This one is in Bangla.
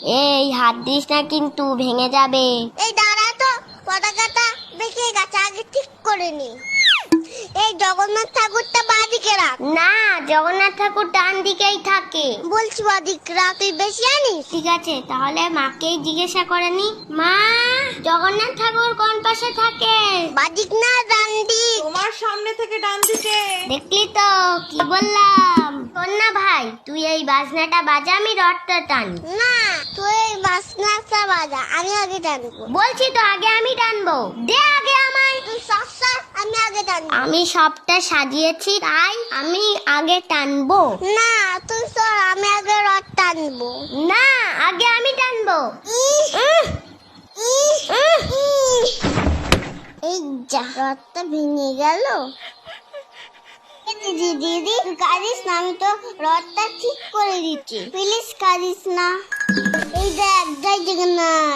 এই হাত দিস না কিন্তু ভেঙে যাবে। এই দাঁড়া তো, পতাকাটা বেঁকে গেছে, আগে ঠিক করে নি। এই জগন্নাথ ঠাকুরটা বাঁদিকে রাখ। না, জগন্নাথ ঠাকুর ডান দিকেই থাকে। বলছি বাঁদিকে রাখ, তুই বেশি জানিস। ঠিক আছে, তাহলে মাকেই জিজ্ঞাসা করে নি। মা, জগন্নাথ ঠাকুর কোন পাশে থাকে? বাঁদিক না ডান দিক? তোমার সামনে থেকে ডান দিকে। দেখলি তো কি বললাম। শোন না ভাই, তুই এই বাজনাটা বাজা, আমি রথটা টানি। না, তুই এই বাসনাটা বাজা, আমি আগে টানবো। বলছি তো আগে আমি টানবো, দে আগে আমায়। তুই সস্তা, আমি আগে টানবো। আমি সবটা সাজিয়েছি তাই আমি আগে টানবো। না, তুই সর, আমি আগে রথ টানবো। না, আগে আমি টানবো। এই যা, রথটা ভেঙে গেল। দিদি দিদি, তুই কাঁদিস না, আমি তো রথটা ঠিক করে দিচ্ছি, প্লিজ কাঁদিস না। এই দেখ, জয় জগন্নাথ।